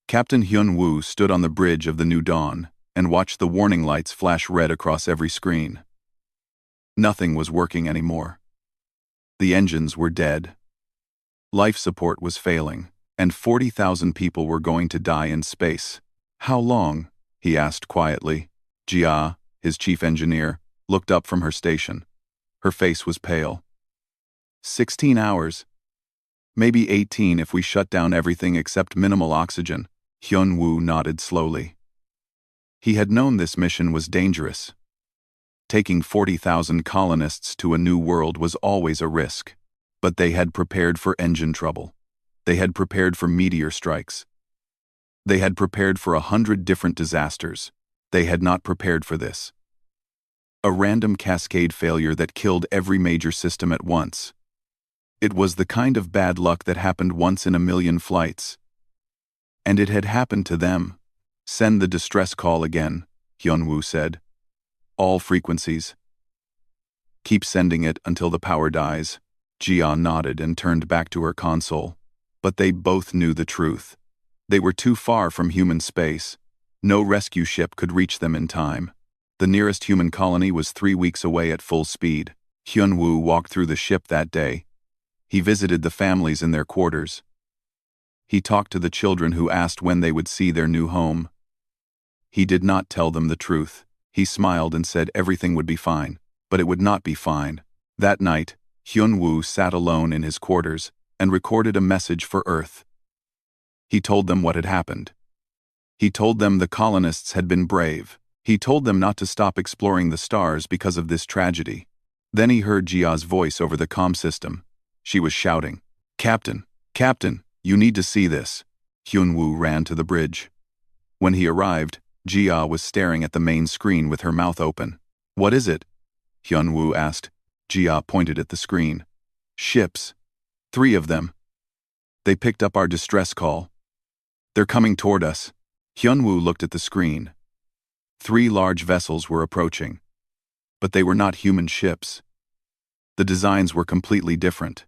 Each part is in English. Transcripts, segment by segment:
Captain Hyun-woo stood on the bridge of the New Dawn and watched the warning lights flash red across every screen. Nothing was working anymore. The engines were dead. Life support was failing, and 40,000 people were going to die in space. "How long?" he asked quietly. Jia, his chief engineer, looked up from her station. Her face was pale. 16 hours. Maybe 18 if we shut down everything except minimal oxygen. Hyun-woo nodded slowly. He had known this mission was dangerous. Taking 40,000 colonists to a new world was always a risk. But they had prepared for engine trouble. They had prepared for meteor strikes. They had prepared for 100 different disasters. They had not prepared for this. A random cascade failure that killed every major system at once. It was the kind of bad luck that happened once in a million flights. And it had happened to them. "Send the distress call again," Hyun-woo said. "All frequencies. Keep sending it until the power dies." Jia nodded and turned back to her console. But they both knew the truth. They were too far from human space. No rescue ship could reach them in time. The nearest human colony was 3 weeks away at full speed. Hyun-woo walked through the ship that day. He visited the families in their quarters. He talked to the children who asked when they would see their new home. He did not tell them the truth. He smiled and said everything would be fine, but it would not be fine. That night, Hyun-woo sat alone in his quarters and recorded a message for Earth. He told them what had happened. He told them the colonists had been brave. He told them not to stop exploring the stars because of this tragedy. Then he heard Jia's voice over the comm system. She was shouting, "Captain, Captain, you need to see this." Hyun-woo ran to the bridge. When he arrived, Jia was staring at the main screen with her mouth open. "What is it?" Hyun-woo asked. Jia pointed at the screen. "Ships. 3 of them. They picked up our distress call. They're coming toward us." Hyun-woo looked at the screen. 3 large vessels were approaching. But they were not human ships. The designs were completely different.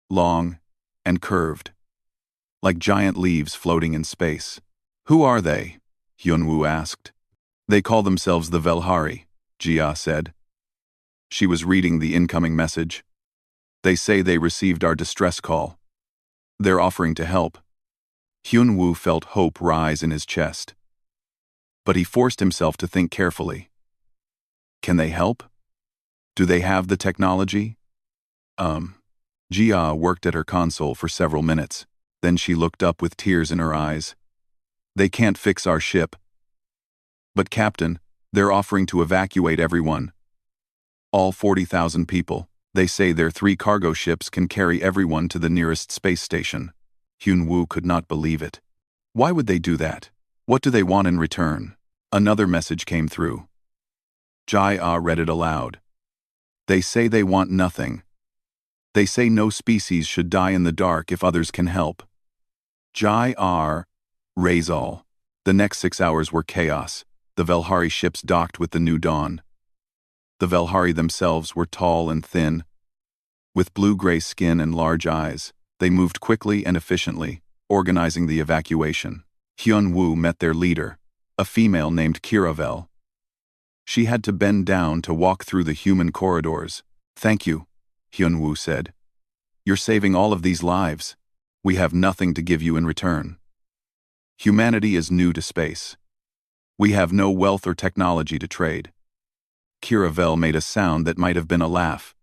Long and curved. Like giant leaves floating in space. "Who are they?" Hyun-woo asked. "They call themselves the Velhari," Jia said. She was reading the incoming message. "They say they received our distress call. They're offering to help." Hyun-woo felt hope rise in his chest. But he forced himself to think carefully. Can they help? Do they have the technology? Jia worked at her console for several minutes. Then she looked up with tears in her eyes. "They can't fix our ship." "But Captain, they're offering to evacuate everyone. All 40,000 people. They say their 3 cargo ships can carry everyone to the nearest space station." Hyun-woo could not believe it. Why would they do that? What do they want in return? Another message came through. Jia read it aloud. "They say they want nothing. They say no species should die in the dark if others can help. Jia, raise all." The next 6 hours were chaos. The Velhari ships docked with the New Dawn. The Velhari themselves were tall and thin. With blue-gray skin and large eyes, they moved quickly and efficiently, organizing the evacuation. Hyun-woo met their leader, a female named Kiravel. She had to bend down to walk through the human corridors. "Thank you," Hyun-woo said. "You're saving all of these lives. We have nothing to give you in return. Humanity is new to space. We have no wealth or technology to trade." Kiravel made a sound that might have been a laugh.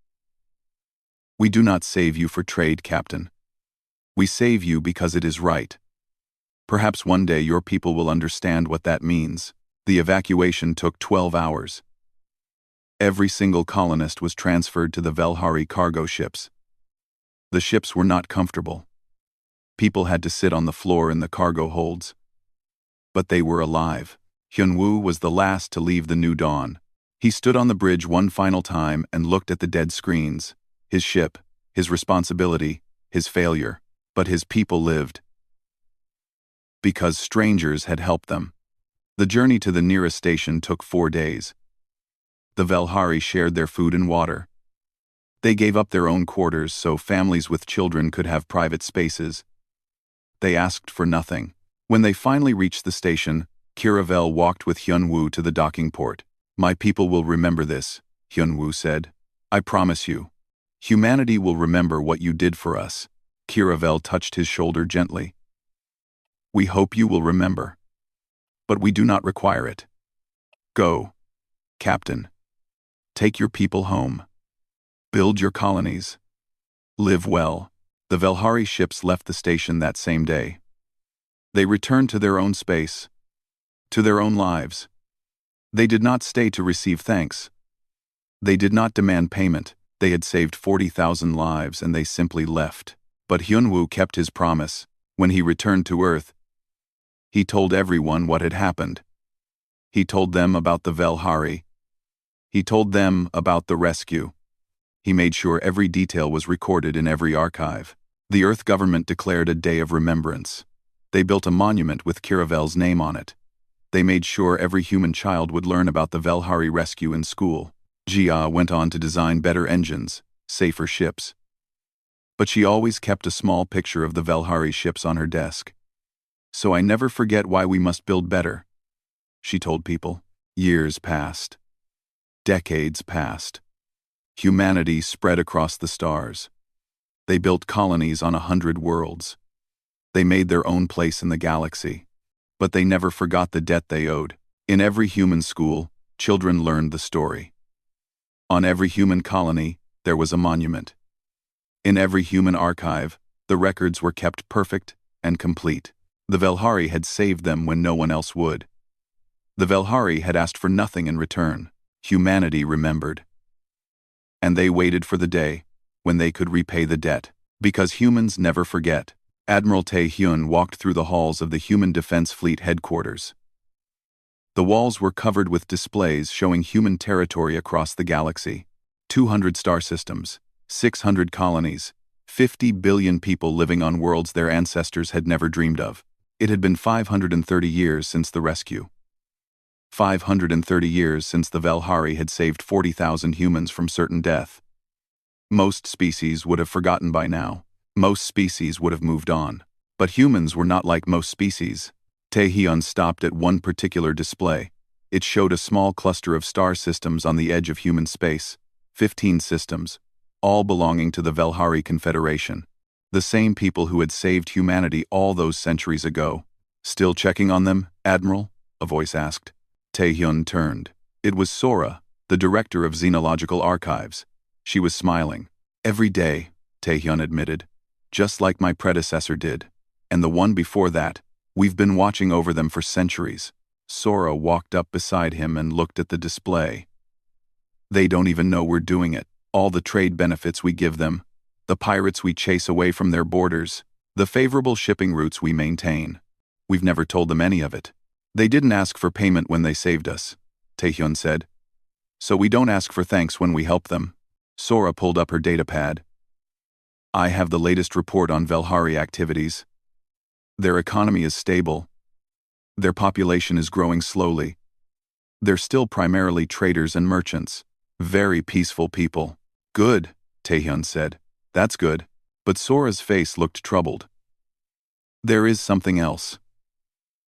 "We do not save you for trade, Captain. We save you because it is right. Perhaps one day your people will understand what that means." The evacuation took 12 hours. Every single colonist was transferred to the Velhari cargo ships. The ships were not comfortable. People had to sit on the floor in the cargo holds. But they were alive. Hyun-woo was the last to leave the New Dawn. He stood on the bridge one final time and looked at the dead screens. His ship, his responsibility, his failure. But his people lived. Because strangers had helped them. The journey to the nearest station took 4 days. The Velhari shared their food and water. They gave up their own quarters so families with children could have private spaces. They asked for nothing. When they finally reached the station, Kiravel walked with Hyun-woo to the docking port. "My people will remember this," Hyun-woo said. "I promise you. Humanity will remember what you did for us." Kiravel touched his shoulder gently. "We hope you will remember. But we do not require it. Go, Captain. Take your people home. Build your colonies. Live well." The Velhari ships left the station that same day. They returned to their own space, to their own lives. They did not stay to receive thanks. They did not demand payment. They had saved 40,000 lives and they simply left. But Hyun-woo kept his promise. When he returned to Earth, he told everyone what had happened. He told them about the Velhari. He told them about the rescue. He made sure every detail was recorded in every archive. The Earth government declared a day of remembrance. They built a monument with Kiravel's name on it. They made sure every human child would learn about the Velhari rescue in school. Jia went on to design better engines, safer ships. But she always kept a small picture of the Velhari ships on her desk. "So I never forget why we must build better," she told people. Years passed. Decades passed. Humanity spread across the stars. They built colonies on 100 worlds. They made their own place in the galaxy. But they never forgot the debt they owed. In every human school, children learned the story. On every human colony, there was a monument. In every human archive, the records were kept perfect and complete. The Velhari had saved them when no one else would. The Velhari had asked for nothing in return. Humanity remembered. And they waited for the day when they could repay the debt. Because humans never forget. Admiral Tae-hyun walked through the halls of the Human Defense Fleet headquarters. The walls were covered with displays showing human territory across the galaxy. 200 star systems, 600 colonies, 50 billion people living on worlds their ancestors had never dreamed of. It had been 530 years since the rescue. 530 years since the Velhari had saved 40,000 humans from certain death. Most species would have forgotten by now. Most species would have moved on. But humans were not like most species. Tae-hyun stopped at one particular display. It showed a small cluster of star systems on the edge of human space. 15 systems, all belonging to the Velhari Confederation. The same people who had saved humanity all those centuries ago. "Still checking on them, Admiral?" a voice asked. Tae-hyun turned. It was Sora, the director of Xenological Archives. She was smiling. "Every day," Tae-hyun admitted. "Just like my predecessor did. And the one before that. We've been watching over them for centuries." Sora walked up beside him and looked at the display. "They don't even know we're doing it. All the trade benefits we give them, the pirates we chase away from their borders, the favorable shipping routes we maintain. We've never told them any of it. They didn't ask for payment when they saved us," Tae-hyun said. "So we don't ask for thanks when we help them." Sora pulled up her datapad. "I have the latest report on Velhari activities. Their economy is stable. Their population is growing slowly. They're still primarily traders and merchants. Very peaceful people." "Good," Tae-hyun said. "That's good." But Sora's face looked troubled. "There is something else.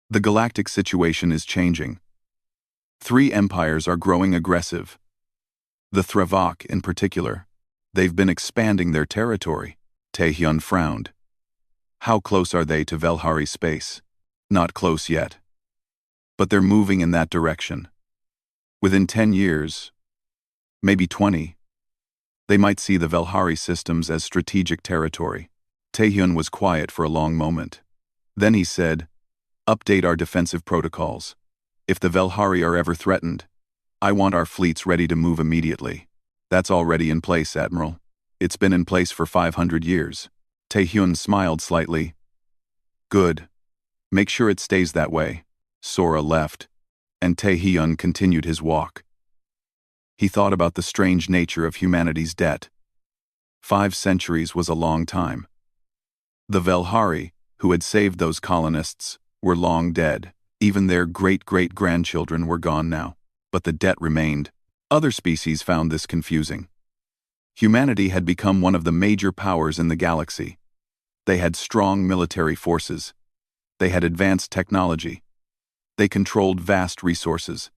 The galactic situation is changing. 3 empires are growing aggressive. The Threvok in particular. They've been expanding their territory." Tae-hyun frowned. "How close are they to Velhari space?" "Not close yet. But they're moving in that direction. Within 10 years, maybe 20, they might see the Velhari systems as strategic territory." Tae-hyun was quiet for a long moment. Then he said, "Update our defensive protocols. If the Velhari are ever threatened, I want our fleets ready to move immediately." "That's already in place, Admiral. It's been in place for 500 years. Tae-hyun smiled slightly. "Good. Make sure it stays that way." Sora left, and Tae-hyun continued his walk. He thought about the strange nature of humanity's debt. 5 centuries was a long time. The Velhari, who had saved those colonists, were long dead. Even their great-great-grandchildren were gone now. But the debt remained. Other species found this confusing. Humanity had become one of the major powers in the galaxy. They had strong military forces. They had advanced technology. They controlled vast resources.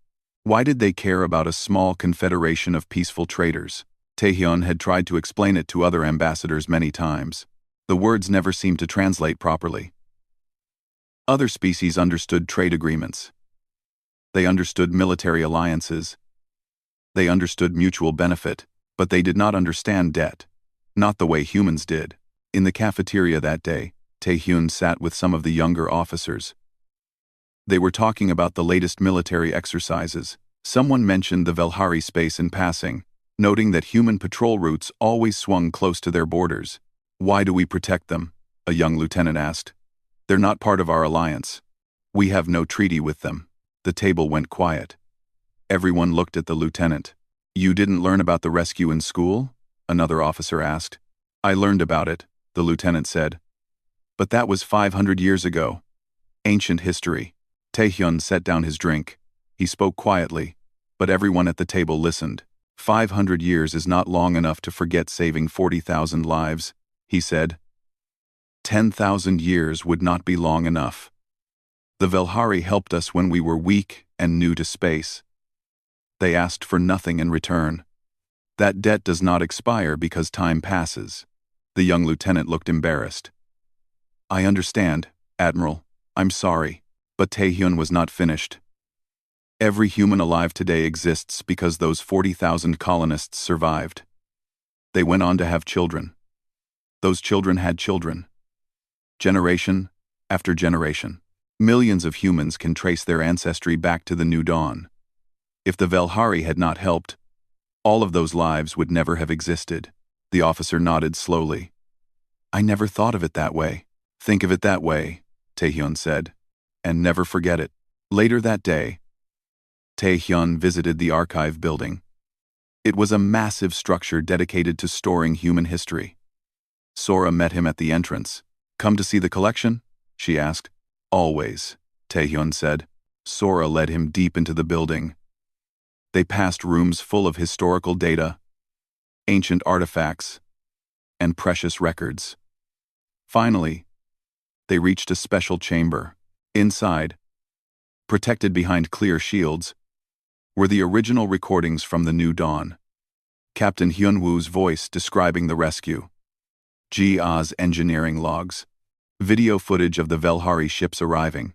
Why did they care about a small confederation of peaceful traders? Taehyun had tried to explain it to other ambassadors many times. The words never seemed to translate properly. Other species understood trade agreements. They understood military alliances. They understood mutual benefit, but they did not understand debt. Not the way humans did. In the cafeteria that day, Taehyun sat with some of the younger officers. They were talking about the latest military exercises. Someone mentioned the Velhari space in passing, noting that human patrol routes always swung close to their borders. Why do we protect them? A young lieutenant asked. They're not part of our alliance. We have no treaty with them. The table went quiet. Everyone looked at the lieutenant. You didn't learn about the rescue in school? Another officer asked. I learned about it, the lieutenant said. But that was 500 years ago. Ancient history. Taehyun set down his drink. He spoke quietly, but everyone at the table listened. 500 years is not long enough to forget saving 40,000 lives, he said. 10,000 years would not be long enough. The Velhari helped us when we were weak and new to space. They asked for nothing in return. That debt does not expire because time passes. The young lieutenant looked embarrassed. I understand, Admiral. I'm sorry. But Taehyun was not finished. Every human alive today exists because those 40,000 colonists survived. They went on to have children. Those children had children. Generation after generation. Millions of humans can trace their ancestry back to the New Dawn. If the Velhari had not helped, all of those lives would never have existed. The officer nodded slowly. I never thought of it that way. Think of it that way, Taehyun said. And never forget it. Later that day, Taehyun visited the archive building. It was a massive structure dedicated to storing human history. Sora met him at the entrance. Come to see the collection? She asked. Always, Taehyun said. Sora led him deep into the building. They passed rooms full of historical data, ancient artifacts, and precious records. Finally, they reached a special chamber. Inside, protected behind clear shields, were the original recordings from the New Dawn. Captain Hyunwoo's voice describing the rescue. Ji-Ah's engineering logs. Video footage of the Velhari ships arriving.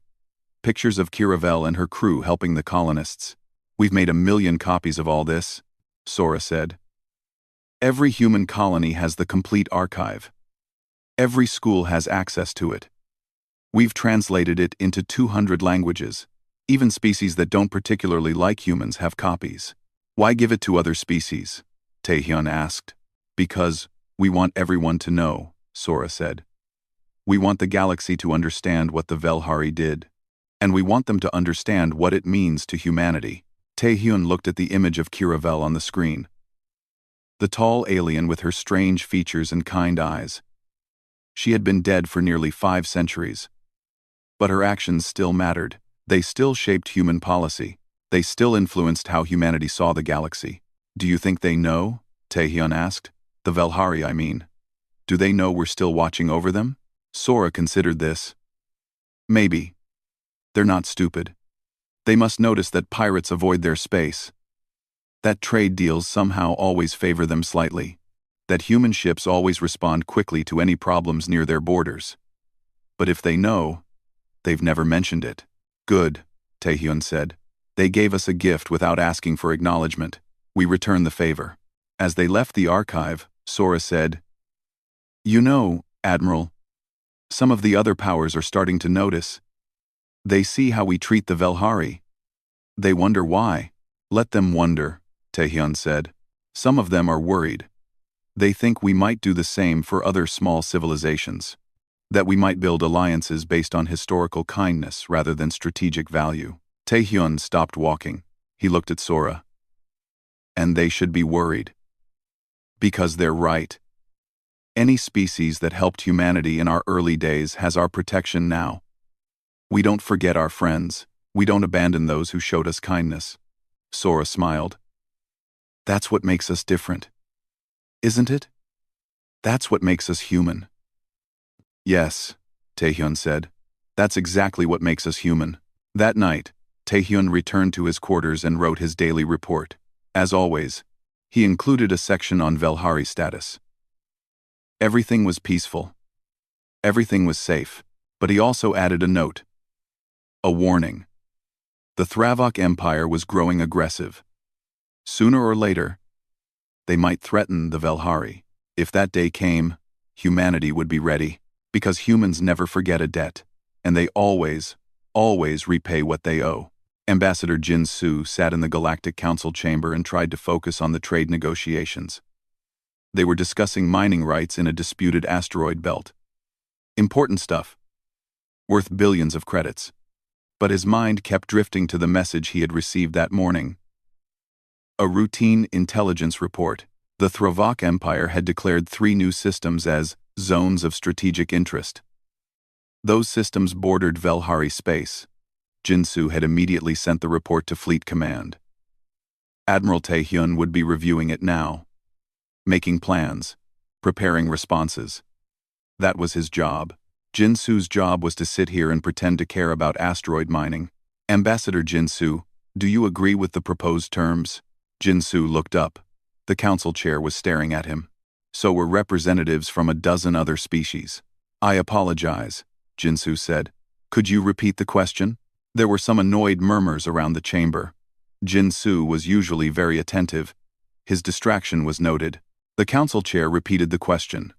Pictures of Kiravel and her crew helping the colonists. We've made 1 million copies of all this, Sora said. Every human colony has the complete archive. Every school has access to it. We've translated it into 200 languages. Even species that don't particularly like humans have copies. Why give it to other species? Taehyun asked. Because we want everyone to know, Sora said. We want the galaxy to understand what the Velhari did. And we want them to understand what it means to humanity. Taehyun looked at the image of Kiravel on the screen. The tall alien with her strange features and kind eyes. She had been dead for nearly 5 centuries. But her actions still mattered. They still shaped human policy. They still influenced how humanity saw the galaxy. Do you think they know? Taehyun asked. The Velhari, I mean. Do they know we're still watching over them? Sora considered this. Maybe. They're not stupid. They must notice that pirates avoid their space. That trade deals somehow always favor them slightly. That human ships always respond quickly to any problems near their borders. But if they know, they've never mentioned it. Good, Taehyun said. They gave us a gift without asking for acknowledgement. We return the favor. As they left the archive, Sora said, You know, Admiral, some of the other powers are starting to notice. They see how we treat the Velhari. They wonder why. Let them wonder, Taehyun said. Some of them are worried. They think we might do the same for other small civilizations. That we might build alliances based on historical kindness rather than strategic value. Taehyun stopped walking. He looked at Sora. And they should be worried. Because they're right. Any species that helped humanity in our early days has our protection now. We don't forget our friends. We don't abandon those who showed us kindness. Sora smiled. That's what makes us different. Isn't it? That's what makes us human. Yes, Taehyun said. That's exactly what makes us human. That night, Taehyun returned to his quarters and wrote his daily report. As always, he included a section on Velhari status. Everything was peaceful. Everything was safe, but he also added a note. A warning. The Thravok Empire was growing aggressive. Sooner or later, they might threaten the Velhari. If that day came, humanity would be ready, because humans never forget a debt, and they always repay what they owe. Ambassador Jin Soo sat in the Galactic Council chamber and tried to focus on the trade negotiations. They were discussing mining rights in a disputed asteroid belt. Important stuff, worth billions of credits. But his mind kept drifting to the message he had received that morning. A routine intelligence report. The Thravok Empire had declared 3 new systems as zones of strategic interest. Those systems bordered Velhari space. Jinsu had immediately sent the report to Fleet Command. Admiral Taehyun would be reviewing it now, making plans, preparing responses. That was his job. Jinsu's job was to sit here and pretend to care about asteroid mining. Ambassador Jinsu, do you agree with the proposed terms? Jinsu looked up. The council chair was staring at him. So were representatives from a dozen other species. I apologize, Jinsu said. Could you repeat the question? There were some annoyed murmurs around the chamber. Jinsu was usually very attentive. His distraction was noted. The council chair repeated the question.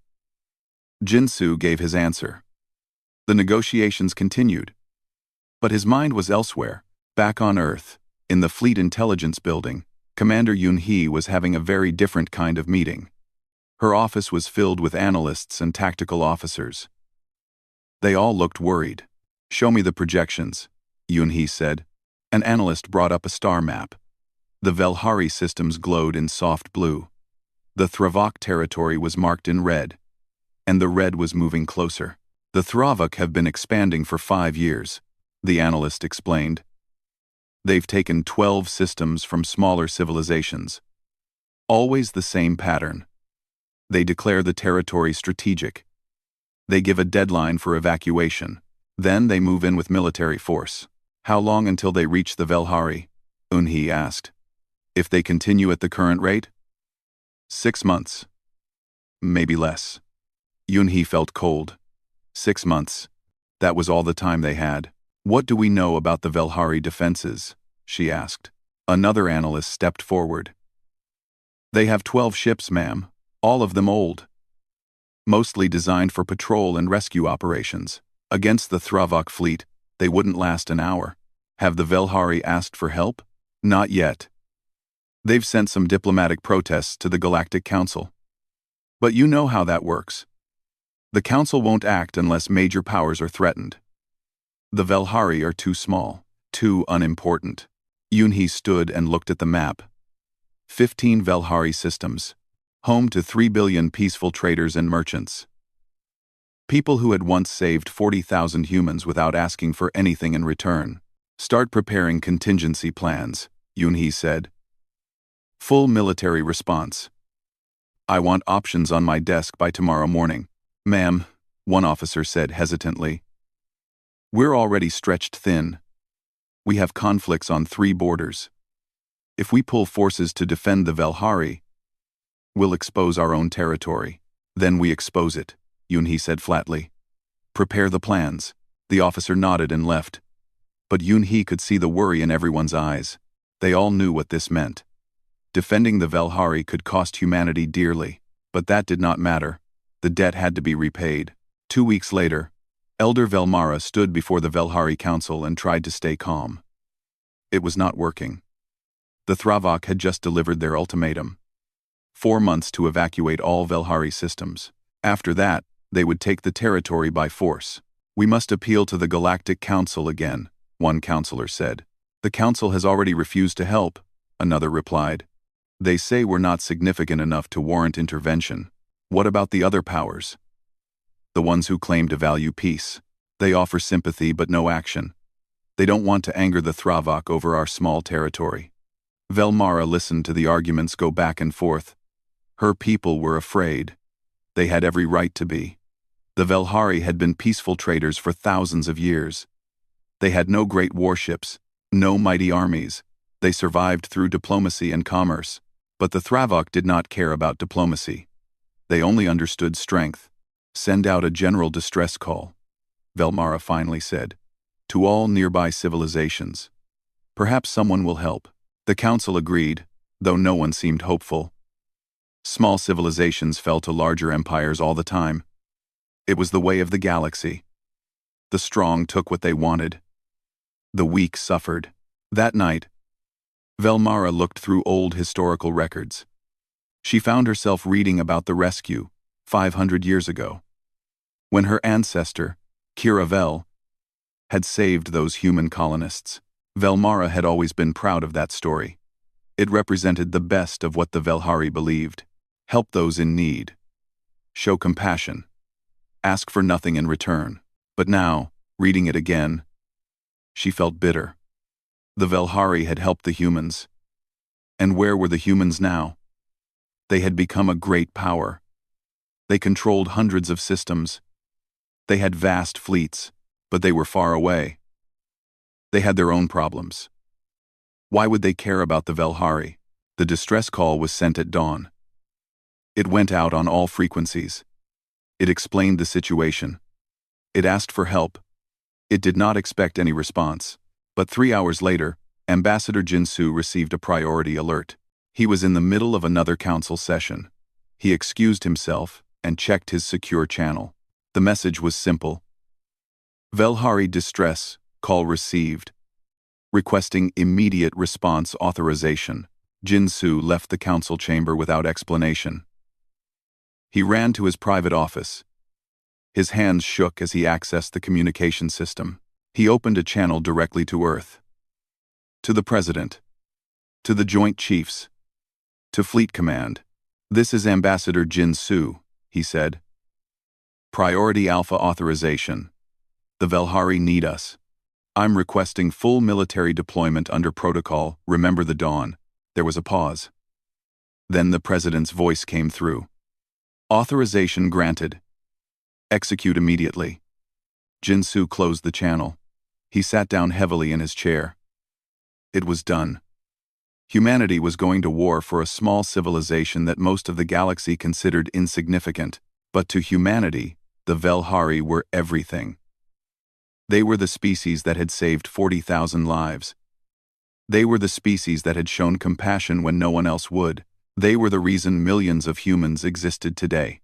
Jinsu gave his answer. The negotiations continued. But his mind was elsewhere. Back on Earth, in the Fleet Intelligence Building, Commander Yoon-hee was having a very different kind of meeting. Her office was filled with analysts and tactical officers. They all looked worried. Show me the projections, Yoon-hee said. An analyst brought up a star map. The Velhari systems glowed in soft blue. The Thravok territory was marked in red, and the red was moving closer. The Thravok have been expanding for 5 years, the analyst explained. They've taken 12 systems from smaller civilizations. Always the same pattern. They declare the territory strategic. They give a deadline for evacuation. Then they move in with military force. How long until they reach the Velhari? Yoon-hee asked. If they continue at the current rate? 6 months. Maybe less. Yoon-hee felt cold. 6 months. That was all the time they had. What do we know about the Velhari defenses? She asked. Another analyst stepped forward. They have 12 ships, ma'am, all of them old. Mostly designed for patrol and rescue operations. Against the Thravok fleet, they wouldn't last an hour. Have the Velhari asked for help? Not yet. They've sent some diplomatic protests to the Galactic Council. But you know how that works. The Council won't act unless major powers are threatened. The Velhari are too small, too unimportant. Yoon-hee stood and looked at the map. 15 Velhari systems, home to 3 billion peaceful traders and merchants. People who had once saved 40,000 humans without asking for anything in return. Start preparing contingency plans, Yoon-hee said. Full military response. I want options on my desk by tomorrow morning. Ma'am, one officer said hesitantly. We're already stretched thin. We have conflicts on 3 borders. If we pull forces to defend the Velhari, we'll expose our own territory. Then we expose it, Yoon-hee said flatly. Prepare the plans. The officer nodded and left. But Yoon-hee could see the worry in everyone's eyes. They all knew what this meant. Defending the Velhari could cost humanity dearly, but that did not matter. The debt had to be repaid. 2 weeks later, Elder Velmara stood before the Velhari Council and tried to stay calm. It was not working. The Thravok had just delivered their ultimatum. 4 months to evacuate all Velhari systems. After that, they would take the territory by force. We must appeal to the Galactic Council again, one counselor said. The council has already refused to help, another replied. They say we're not significant enough to warrant intervention. What about the other powers? The ones who claim to value peace. They offer sympathy but no action. They don't want to anger the Thravok over our small territory. Velmara listened to the arguments go back and forth. Her people were afraid. They had every right to be. The Velhari had been peaceful traders for thousands of years. They had no great warships, no mighty armies. They survived through diplomacy and commerce. But the Thavok did not care about diplomacy. They only understood strength. "Send out a general distress call," Velmara finally said, "to all nearby civilizations. Perhaps someone will help." The council agreed, though no one seemed hopeful. Small civilizations fell to larger empires all the time. It was the way of the galaxy. The strong took what they wanted. The weak suffered. That night, Velmara looked through old historical records. She found herself reading about the rescue 500 years ago, when her ancestor, Kira Vel, had saved those human colonists. Velmara had always been proud of that story. It represented the best of what the Velhari believed. Help those in need. Show compassion. Ask for nothing in return. But now, reading it again, she felt bitter. The Velhari had helped the humans. And where were the humans now? They had become a great power. They controlled hundreds of systems. They had vast fleets, but they were far away. They had their own problems. Why would they care about the Velhari? The distress call was sent at dawn. It went out on all frequencies. It explained the situation. It asked for help. It did not expect any response. But 3 hours later, Ambassador Jinsu received a priority alert. He was in the middle of another council session. He excused himself and checked his secure channel. The message was simple. Velhari distress call received. Requesting immediate response authorization. Jinsu left the council chamber without explanation. He ran to his private office. His hands shook as he accessed the communication system. He opened a channel directly to Earth. To the President. To the Joint Chiefs. To Fleet Command. "This is Ambassador Jinsu," he said. "Priority Alpha authorization. The Velhari need us. I'm requesting full military deployment under protocol, Remember the Dawn." There was a pause. Then the President's voice came through. "Authorization granted. Execute immediately." Jinsu closed the channel. He sat down heavily in his chair. It was done. Humanity was going to war for a small civilization that most of the galaxy considered insignificant, but to humanity, the Velhari were everything. They were the species that had saved 40,000 lives. They were the species that had shown compassion when no one else would. They were the reason millions of humans existed today.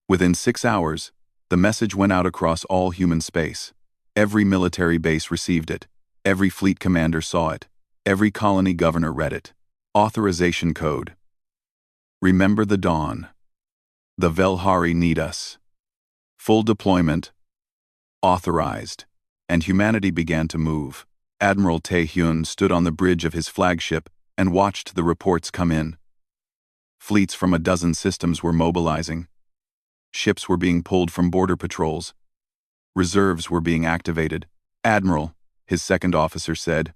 Within 6 hours, the message went out across all human space. Every military base received it. Every fleet commander saw it. Every colony governor read it. Authorization code. Remember the Dawn. The Velhari need us. Full deployment. Authorized. And humanity began to move. Admiral Tae-hyun stood on the bridge of his flagship and watched the reports come in. Fleets from a dozen systems were mobilizing. Ships were being pulled from border patrols. Reserves were being activated. "Admiral," his second officer said,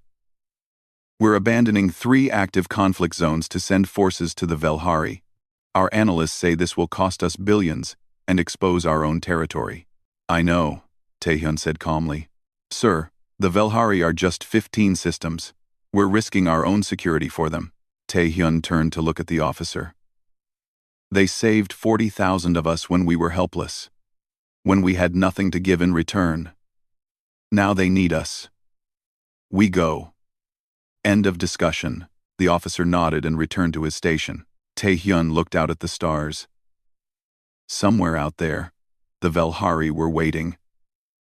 "we're abandoning 3 active conflict zones to send forces to the Velhari. Our analysts say this will cost us billions and expose our own territory." "I know," Tae-hyun said calmly. "Sir, the Velhari are just 15 systems. We're risking our own security for them." Tae-hyun turned to look at the officer. "They saved 40,000 of us when we were helpless, when we had nothing to give in return. Now they need us. We go." End of discussion. The officer nodded and returned to his station. Tae-hyun looked out at the stars. Somewhere out there, the Velhari were waiting.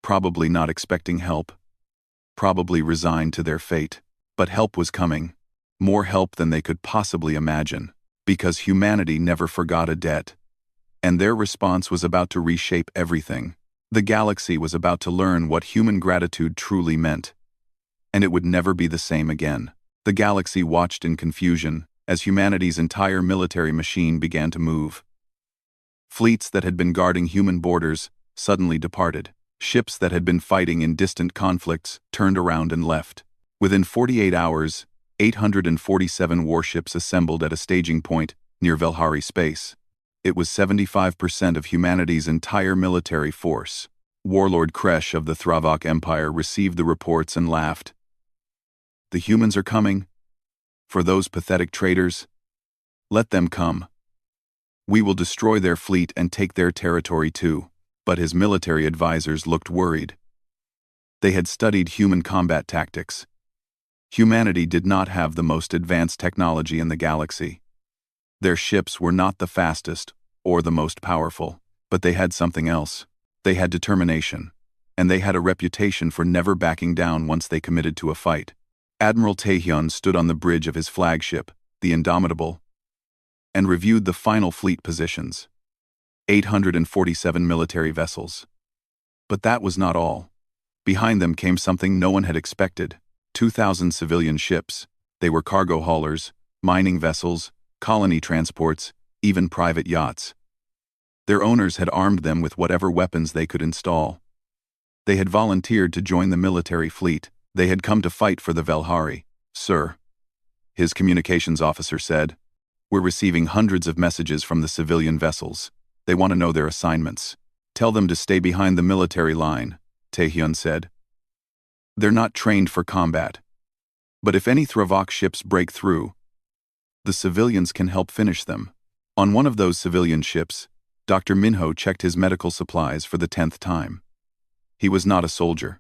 Probably not expecting help. Probably resigned to their fate. But help was coming. More help than they could possibly imagine. Because humanity never forgot a debt. And their response was about to reshape everything. The galaxy was about to learn what human gratitude truly meant. And it would never be the same again. The galaxy watched in confusion as humanity's entire military machine began to move. Fleets that had been guarding human borders suddenly departed. Ships that had been fighting in distant conflicts turned around and left. Within 48 hours, 847 warships assembled at a staging point near Velhari space. It was 75% of humanity's entire military force. Warlord Kresh of the Thravok Empire received the reports and laughed. The humans are coming. For those pathetic traitors, let them come. We will destroy their fleet and take their territory too. But his military advisors looked worried. They had studied human combat tactics. Humanity did not have the most advanced technology in the galaxy. Their ships were not the fastest or the most powerful, but they had something else. They had determination, and they had a reputation for never backing down once they committed to a fight. Admiral Taehyun stood on the bridge of his flagship, the Indomitable, and reviewed the final fleet positions. 847 military vessels. But that was not all. Behind them came something no one had expected. 2,000 civilian ships. They were cargo haulers, mining vessels, colony transports, even private yachts. Their owners had armed them with whatever weapons they could install. They had volunteered to join the military fleet. They had come to fight for the Velhari. Sir, his communications officer said, we're receiving hundreds of messages from the civilian vessels. They want to know their assignments. Tell them to stay behind the military line, Taehyun said. They're not trained for combat. But if any Thravok ships break through, the civilians can help finish them. On one of those civilian ships, Dr. Minho checked his medical supplies for the 10th time. He was not a soldier.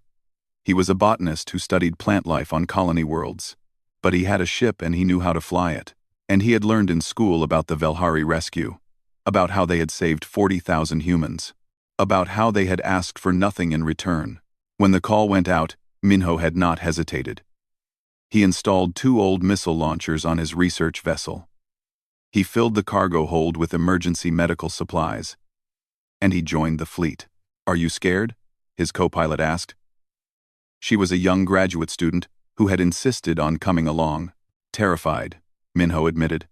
He was a botanist who studied plant life on colony worlds. But he had a ship and he knew how to fly it. And he had learned in school about the Velhari rescue, about how they had saved 40,000 humans, about how they had asked for nothing in return. When the call went out, Minho had not hesitated. He installed 2 old missile launchers on his research vessel. He filled the cargo hold with emergency medical supplies. And he joined the fleet. Are you scared? His co-pilot asked. She was a young graduate student who had insisted on coming along. Terrified, Minho admitted.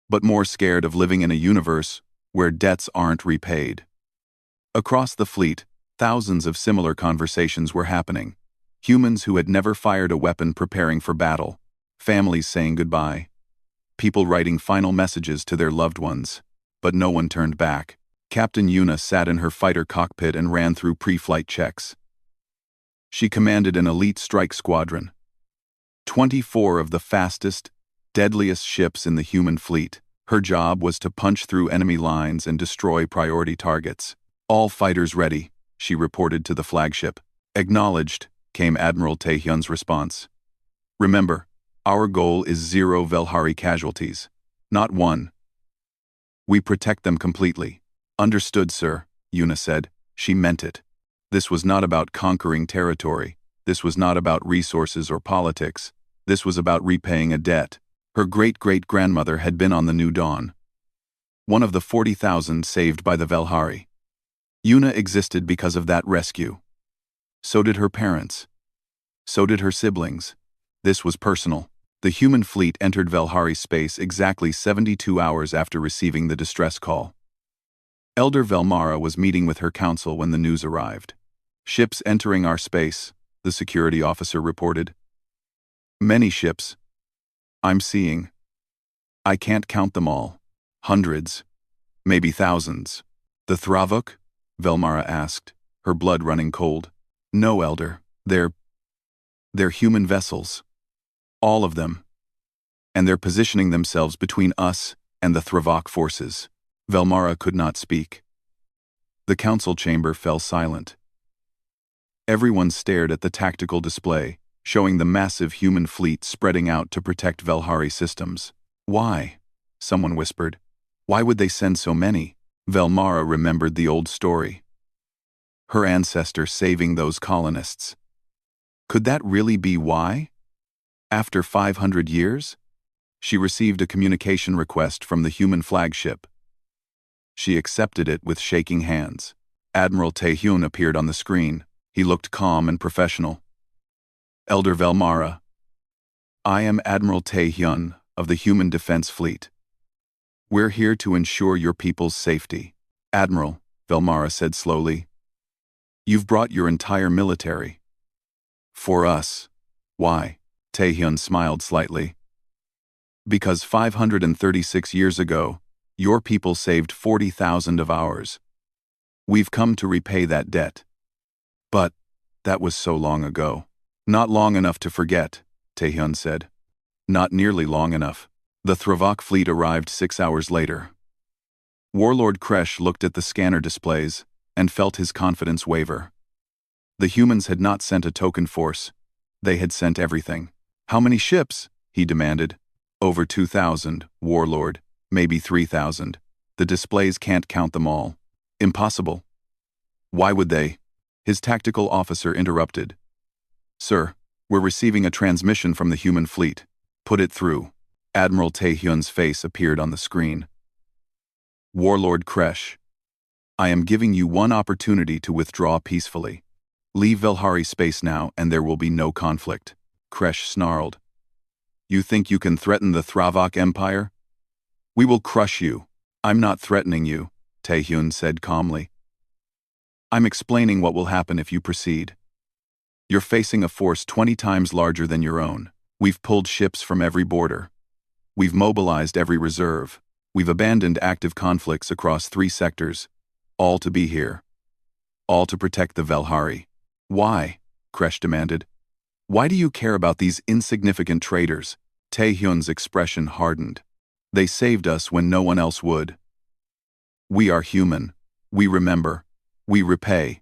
But more scared of living in a universe where debts aren't repaid. Across the fleet, thousands of similar conversations were happening. Humans who had never fired a weapon preparing for battle, families saying goodbye, people writing final messages to their loved ones, but no one turned back. Captain Yuna sat in her fighter cockpit and ran through pre-flight checks. She commanded an elite strike squadron. 24 of the fastest, deadliest ships in the human fleet. Her job was to punch through enemy lines and destroy priority targets. All fighters ready, she reported to the flagship. Acknowledged, came Admiral Taehyun's response. Remember, our goal is 0 Velhari casualties, not 1. We protect them completely. Understood, sir, Yuna said. She meant it. This was not about conquering territory. This was not about resources or politics. This was about repaying a debt. Her great-great-grandmother had been on the New Dawn. One of the 40,000 saved by the Velhari. Yuna existed because of that rescue. So did her parents. So did her siblings. This was personal. The human fleet entered Velhari space exactly 72 hours after receiving the distress call. Elder Velmara was meeting with her council when the news arrived. Ships entering our space, the security officer reported. Many ships. I'm seeing. I can't count them all. Hundreds. Maybe thousands. The Thravok? Velmara asked, her blood running cold. No, Elder. They're human vessels. All of them. And they're positioning themselves between us and the Thravok forces. Velmara could not speak. The council chamber fell silent. Everyone stared at the tactical display, showing the massive human fleet spreading out to protect Velhari systems. Why? Someone whispered. Why would they send so many? Velmara remembered the old story. Her ancestor saving those colonists. Could that really be why? After 500 years? She received a communication request from the human flagship. She accepted it with shaking hands. Admiral Taehyun appeared on the screen. He looked calm and professional. Elder Velmara. I am Admiral Taehyun of the Human Defense Fleet. We're here to ensure your people's safety. Admiral, Velmara said slowly. You've brought your entire military. For us. Why? Taehyun smiled slightly. Because 536 years ago, Your people saved 40,000 of ours. We've come to repay that debt. But that was so long ago. Not long enough to forget, Taehyun said. Not nearly long enough. The Thravok fleet arrived 6 hours later. Warlord Kresh looked at the scanner displays and felt his confidence waver. The humans had not sent a token force. They had sent everything. How many ships? He demanded. Over 2,000, Warlord. Maybe 3,000. The displays can't count them all. Impossible. Why would they? His tactical officer interrupted. Sir, we're receiving a transmission from the human fleet. Put it through. Admiral Taehyun's face appeared on the screen. Warlord Kresh, I am giving you one opportunity to withdraw peacefully. Leave Velhari space now and there will be no conflict. Kresh snarled. You think you can threaten the Thravok Empire? We will crush you. I'm not threatening you, Taehyun said calmly. I'm explaining what will happen if you proceed. You're facing a force 20 times larger than your own. We've pulled ships from every border. We've mobilized every reserve. We've abandoned active conflicts across 3 sectors. All to be here. All to protect the Velhari. Why? Kresh demanded. Why do you care about these insignificant traitors? Taehyun's expression hardened. They saved us when no one else would. We are human. We remember. We repay.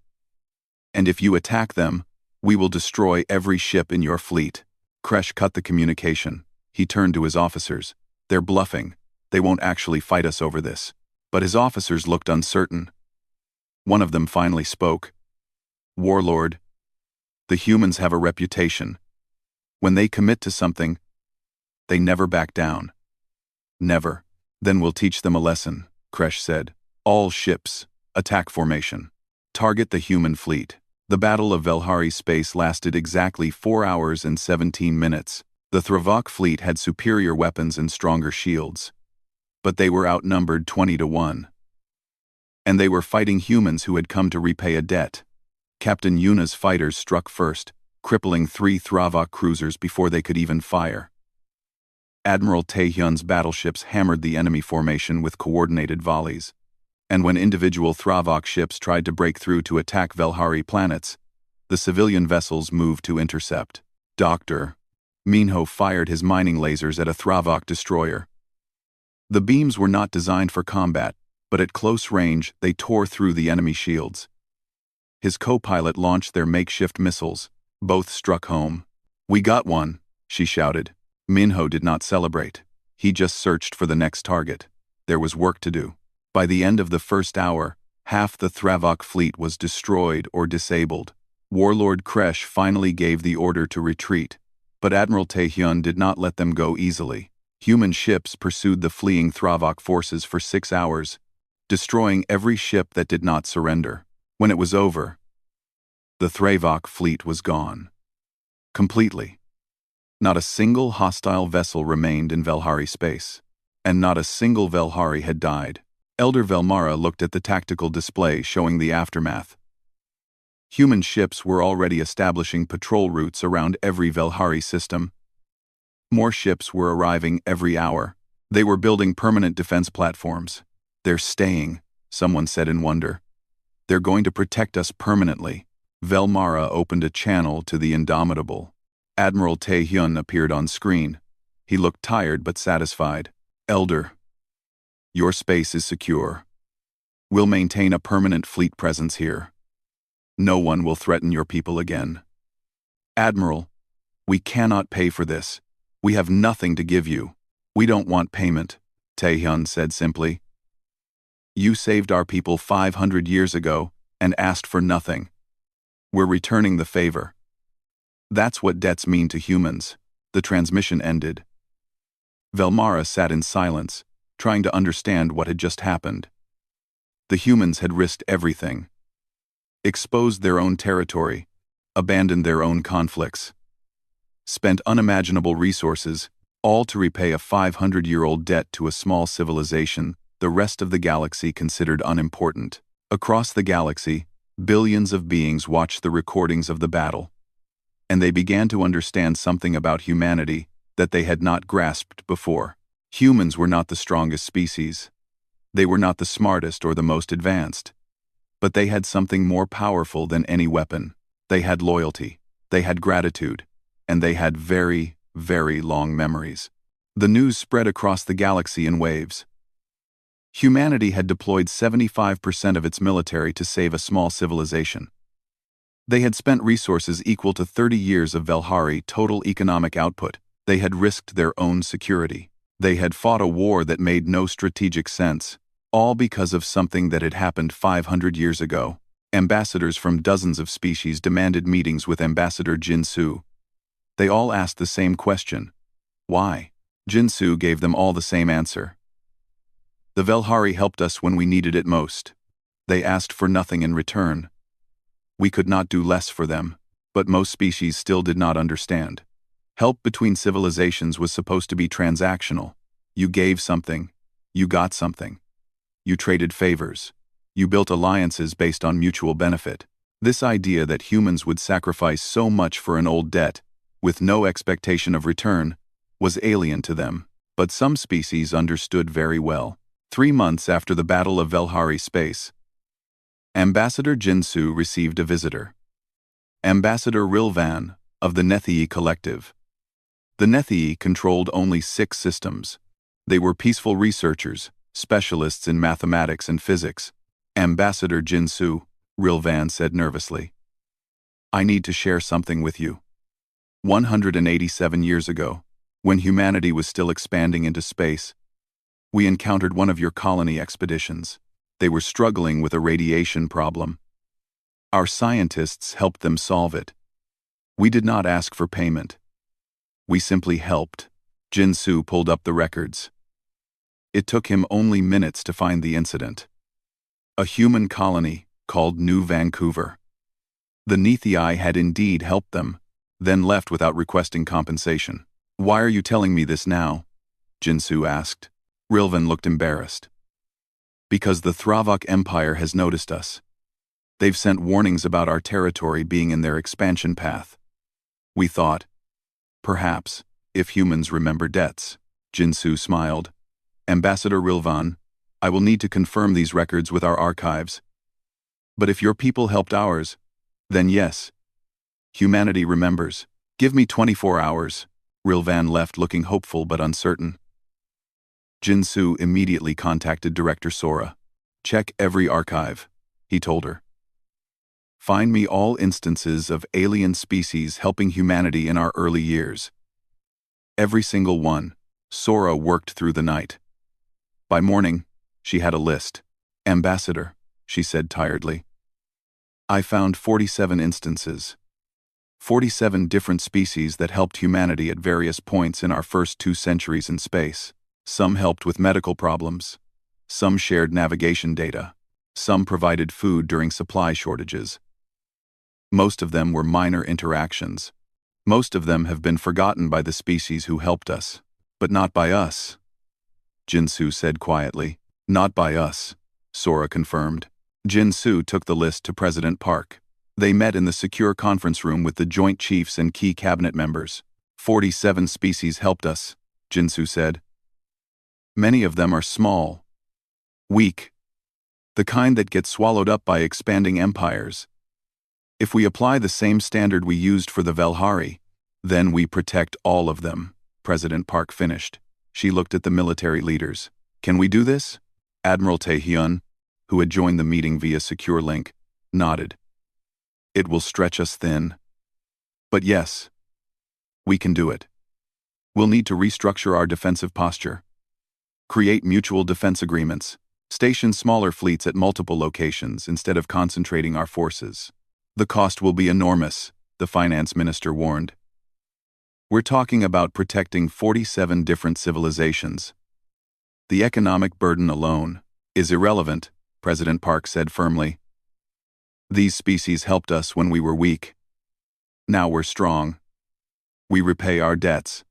And if you attack them, we will destroy every ship in your fleet. Kresh cut the communication. He turned to his officers. They're bluffing. They won't actually fight us over this. But his officers looked uncertain. One of them finally spoke. Warlord, the humans have a reputation. When they commit to something, they never back down. Never. Then we'll teach them a lesson, Kresh said. All ships, attack formation. Target the human fleet. The Battle of Velhari space lasted exactly 4 hours and 17 minutes. The Thravok fleet had superior weapons and stronger shields. But they were outnumbered 20-1. And they were fighting humans who had come to repay a debt. Captain Yuna's fighters struck first, crippling 3 Thravok cruisers before they could even fire. Admiral Taehyun's battleships hammered the enemy formation with coordinated volleys. And when individual Thravok ships tried to break through to attack Velhari planets, the civilian vessels moved to intercept. Dr. Minho fired his mining lasers at a Thravok destroyer. The beams were not designed for combat, but at close range they tore through the enemy shields. His co-pilot launched their makeshift missiles. Both struck home. We got one, she shouted. Minho did not celebrate. He just searched for the next target. There was work to do. By the end of the first hour, half the Thravok fleet was destroyed or disabled. Warlord Kresh finally gave the order to retreat, but Admiral Taehyun did not let them go easily. Human ships pursued the fleeing Thravok forces for 6 hours, destroying every ship that did not surrender. When it was over, the Thravok fleet was gone. Completely. Not a single hostile vessel remained in Velhari space, and not a single Velhari had died. Elder Velmara looked at the tactical display showing the aftermath. Human ships were already establishing patrol routes around every Velhari system. More ships were arriving every hour. They were building permanent defense platforms. They're staying, someone said in wonder. They're going to protect us permanently. Velmara opened a channel to the Indomitable. Admiral Taehyun appeared on screen. He looked tired but satisfied. Elder, your space is secure. We'll maintain a permanent fleet presence here. No one will threaten your people again. Admiral, we cannot pay for this. We have nothing to give you. We don't want payment, Taehyun said simply. You saved our people 500 years ago and asked for nothing. We're returning the favor. That's what debts mean to humans. The transmission ended. Velmara sat in silence, trying to understand what had just happened. The humans had risked everything. Exposed their own territory, abandoned their own conflicts. Spent unimaginable resources, all to repay a 500-year-old debt to a small civilization the rest of the galaxy considered unimportant. Across the galaxy, billions of beings watched the recordings of the battle. And they began to understand something about humanity that they had not grasped before. Humans were not the strongest species. They were not the smartest or the most advanced, but they had something more powerful than any weapon. They had loyalty, they had gratitude, and they had very, very long memories. The news spread across the galaxy in waves. Humanity had deployed 75% of its military to save a small civilization. They had spent resources equal to 30 years of Velhari total economic output. They had risked their own security. They had fought a war that made no strategic sense, all because of something that had happened 500 years ago. Ambassadors from dozens of species demanded meetings with Ambassador Jinsu. They all asked the same question. Why? Jinsu gave them all the same answer. The Velhari helped us when we needed it most. They asked for nothing in return. We could not do less for them, but most species still did not understand. Help between civilizations was supposed to be transactional. You gave something, you got something. You traded favors. You built alliances based on mutual benefit. This idea that humans would sacrifice so much for an old debt, with no expectation of return, was alien to them. But some species understood very well. 3 months after the Battle of Velhari Space, Ambassador Jinsu received a visitor. Ambassador Rilvan, of the Nethii Collective. The Nethii controlled only 6 systems. They were peaceful researchers, specialists in mathematics and physics. Ambassador Jinsu, Rilvan said nervously. I need to share something with you. 187 years ago, when humanity was still expanding into space, we encountered one of your colony expeditions. They were struggling with a radiation problem. Our scientists helped them solve it. We did not ask for payment. We simply helped. Jinsu pulled up the records. It took him only minutes to find the incident. A human colony called New Vancouver. The Nethii had indeed helped them, then left without requesting compensation. Why are you telling me this now? Jinsu asked. Rilvan looked embarrassed. Because the Thravok Empire has noticed us. They've sent warnings about our territory being in their expansion path. We thought, perhaps, if humans remember debts. Jinsu smiled. Ambassador Rilvan, I will need to confirm these records with our archives. But if your people helped ours, then yes. Humanity remembers. Give me 24 hours. Rilvan left looking hopeful but uncertain. Jinsu immediately contacted Director Sora. Check every archive, he told her. Find me all instances of alien species helping humanity in our early years. Every single one. Sora worked through the night. By morning, she had a list. Ambassador, she said tiredly. I found 47 instances. 47 different species that helped humanity at various points in our first 2 centuries in space. Some helped with medical problems. Some shared navigation data. Some provided food during supply shortages. Most of them were minor interactions. Most of them have been forgotten by the species who helped us. But not by us, Jinsu said quietly. Not by us, Sora confirmed. Jinsu took the list to President Park. They met in the secure conference room with the Joint Chiefs and key cabinet members. 47 species helped us, Jinsu said. Many of them are small, weak, the kind that get swallowed up by expanding empires. If we apply the same standard we used for the Velhari, then we protect all of them, President Park finished. She looked at the military leaders. Can we do this? Admiral Taehyun, who had joined the meeting via secure link, nodded. It will stretch us thin. But yes, we can do it. We'll need to restructure our defensive posture. Create mutual defense agreements. Station smaller fleets at multiple locations instead of concentrating our forces. The cost will be enormous, the finance minister warned. We're talking about protecting 47 different civilizations. The economic burden alone is irrelevant, President Park said firmly. These species helped us when we were weak. Now we're strong. We repay our debts.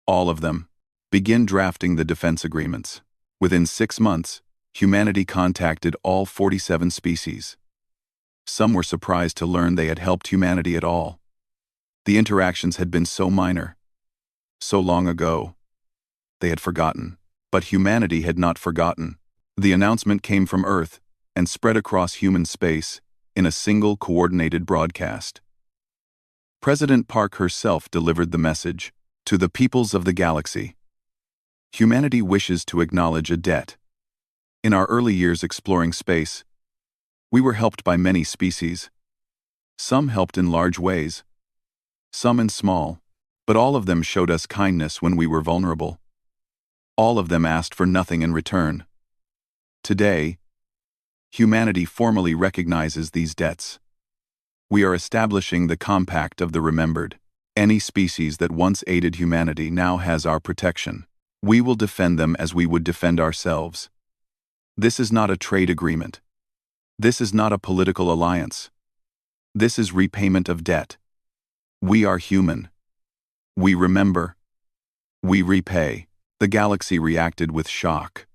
All of them. Begin drafting the defense agreements. Within 6 months, humanity contacted all 47 species. Some were surprised to learn they had helped humanity at all. The interactions had been so minor, so long ago. They had forgotten. But humanity had not forgotten. The announcement came from Earth and spread across human space in a single coordinated broadcast. President Park herself delivered the message to the peoples of the galaxy. Humanity wishes to acknowledge a debt. In our early years exploring space, we were helped by many species. Some helped in large ways, some in small, but all of them showed us kindness when we were vulnerable. All of them asked for nothing in return. Today, humanity formally recognizes these debts. We are establishing the Compact of the Remembered. Any species that once aided humanity now has our protection. We will defend them as we would defend ourselves. This is not a trade agreement. This is not a political alliance. This is repayment of debt. We are human. We remember. We repay. The galaxy reacted with shock.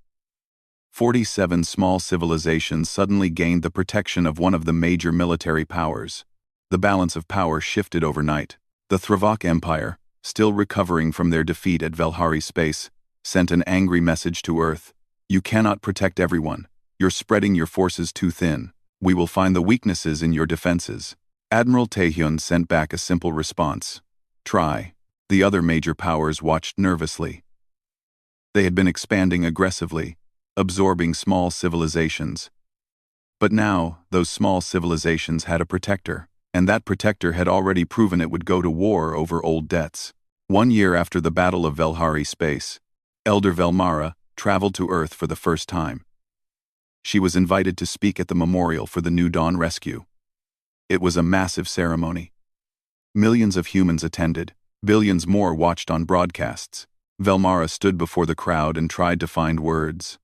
47 small civilizations suddenly gained the protection of one of the major military powers. The balance of power shifted overnight. The Threvok Empire, still recovering from their defeat at Velhari Space, sent an angry message to Earth. You cannot protect everyone. You're spreading your forces too thin. We will find the weaknesses in your defenses. Admiral Taehyun sent back a simple response. Try. The other major powers watched nervously. They had been expanding aggressively, absorbing small civilizations. But now, those small civilizations had a protector, and that protector had already proven it would go to war over old debts. 1 year after the Battle of Velhari Space, Elder Velmara traveled to Earth for the first time. She was invited to speak at the memorial for the New Dawn rescue. It was a massive ceremony. Millions of humans attended, billions more watched on broadcasts. Velmara stood before the crowd and tried to find words.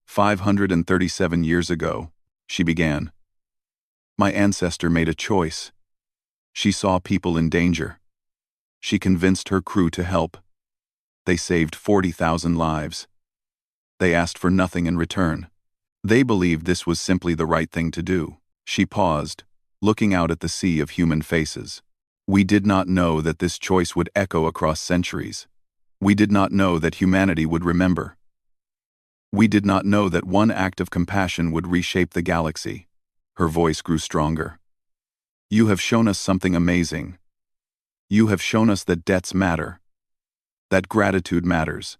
537 years ago, she began. My ancestor made a choice. She saw people in danger. She convinced her crew to help. They saved 40,000 lives. They asked for nothing in return. They believed this was simply the right thing to do. She paused, looking out at the sea of human faces. We did not know that this choice would echo across centuries. We did not know that humanity would remember. We did not know that one act of compassion would reshape the galaxy. Her voice grew stronger. You have shown us something amazing. You have shown us that debts matter. That gratitude matters.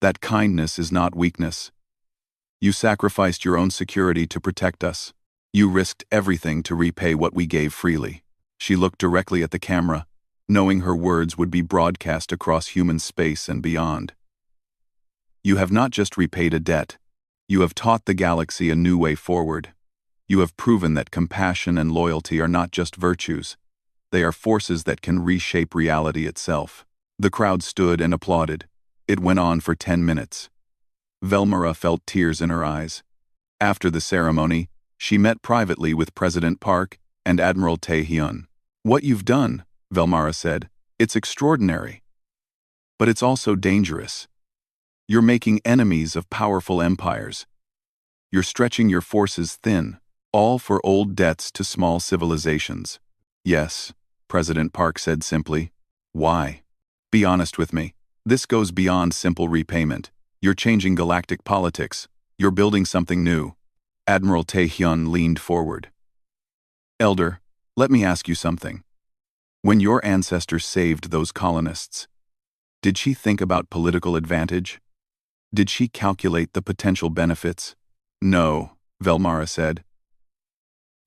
That kindness is not weakness. You sacrificed your own security to protect us. You risked everything to repay what we gave freely. She looked directly at the camera, knowing her words would be broadcast across human space and beyond. You have not just repaid a debt. You have taught the galaxy a new way forward. You have proven that compassion and loyalty are not just virtues. They are forces that can reshape reality itself. The crowd stood and applauded. It went on for 10 minutes. Velmara felt tears in her eyes. After the ceremony, she met privately with President Park and Admiral Taehyun. What you've done, Velmara said, it's extraordinary. But it's also dangerous. You're making enemies of powerful empires. You're stretching your forces thin, all for old debts to small civilizations. Yes, President Park said simply. Why? Be honest with me. This goes beyond simple repayment. You're changing galactic politics. You're building something new. Admiral Taehyun leaned forward. Elder, let me ask you something. When your ancestors saved those colonists, did she think about political advantage? Did she calculate the potential benefits? No, Velmara said.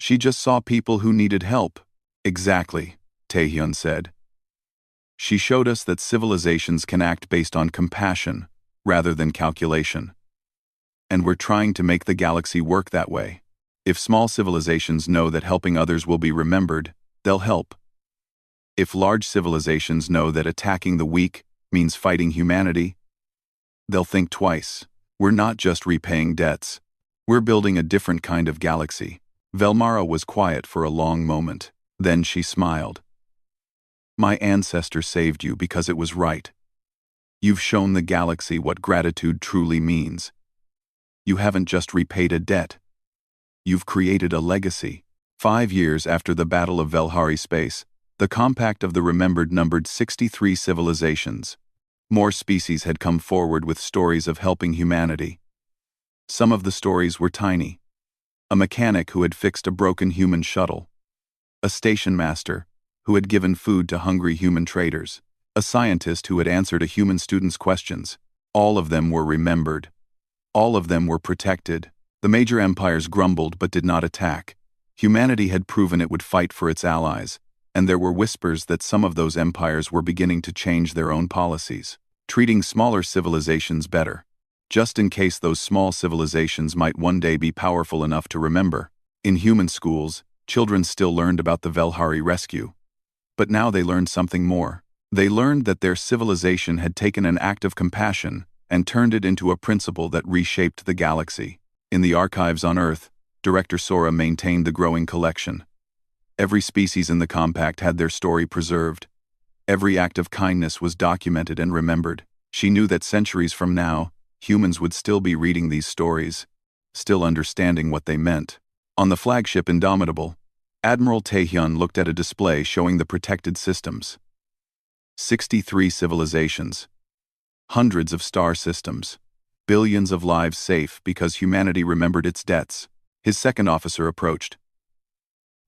She just saw people who needed help. Exactly, Taehyun said. She showed us that civilizations can act based on compassion rather than calculation. And we're trying to make the galaxy work that way. If small civilizations know that helping others will be remembered, they'll help. If large civilizations know that attacking the weak means fighting humanity, they'll think twice. We're not just repaying debts. We're building a different kind of galaxy. Velmara was quiet for a long moment. Then she smiled. My ancestor saved you because it was right. You've shown the galaxy what gratitude truly means. You haven't just repaid a debt. You've created a legacy. 5 years after the Battle of Velhari Space, the Compact of the Remembered numbered 63 civilizations. More species had come forward with stories of helping humanity. Some of the stories were tiny. A mechanic who had fixed a broken human shuttle. A station master who had given food to hungry human traders. A scientist who had answered a human student's questions. All of them were remembered. All of them were protected. The major empires grumbled but did not attack. Humanity had proven it would fight for its allies, and there were whispers that some of those empires were beginning to change their own policies, treating smaller civilizations better, just in case those small civilizations might one day be powerful enough to remember. In human schools, children still learned about the Velhari rescue. But now they learned something more. They learned that their civilization had taken an act of compassion and turned it into a principle that reshaped the galaxy. In the archives on Earth, Director Sora maintained the growing collection. Every species in the compact had their story preserved. Every act of kindness was documented and remembered. She knew that centuries from now, humans would still be reading these stories, still understanding what they meant. On the flagship Indomitable, Admiral Taehyun looked at a display showing the protected systems. 63 civilizations. Hundreds of star systems. Billions of lives safe because humanity remembered its debts. His second officer approached.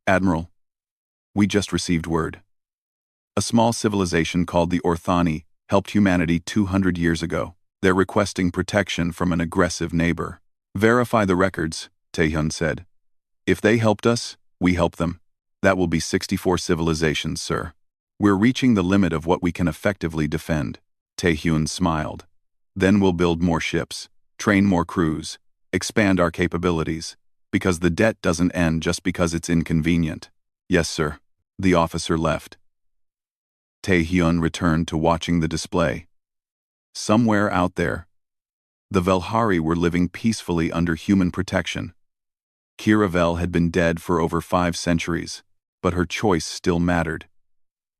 Admiral, we just received word. A small civilization called the Orthani helped humanity 200 years ago. They're requesting protection from an aggressive neighbor. Verify the records, Taehyun said. If they helped us, we help them. That will be 64 civilizations, sir. We're reaching the limit of what we can effectively defend. Taehyun smiled. Then we'll build more ships, train more crews, expand our capabilities, because the debt doesn't end just because it's inconvenient. Yes, sir. The officer left. Taehyun returned to watching the display. Somewhere out there, the Velhari were living peacefully under human protection. Kira Vel had been dead for over 5 centuries, but her choice still mattered.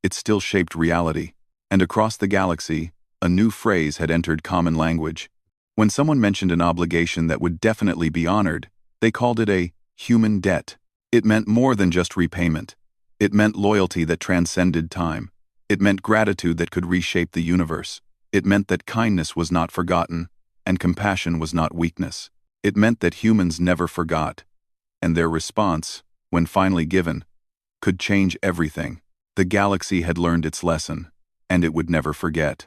It still shaped reality, and across the galaxy, a new phrase had entered common language. When someone mentioned an obligation that would definitely be honored, they called it a human debt. It meant more than just repayment. It meant loyalty that transcended time. It meant gratitude that could reshape the universe. It meant that kindness was not forgotten, and compassion was not weakness. It meant that humans never forgot, and their response, when finally given, could change everything. The galaxy had learned its lesson, and it would never forget.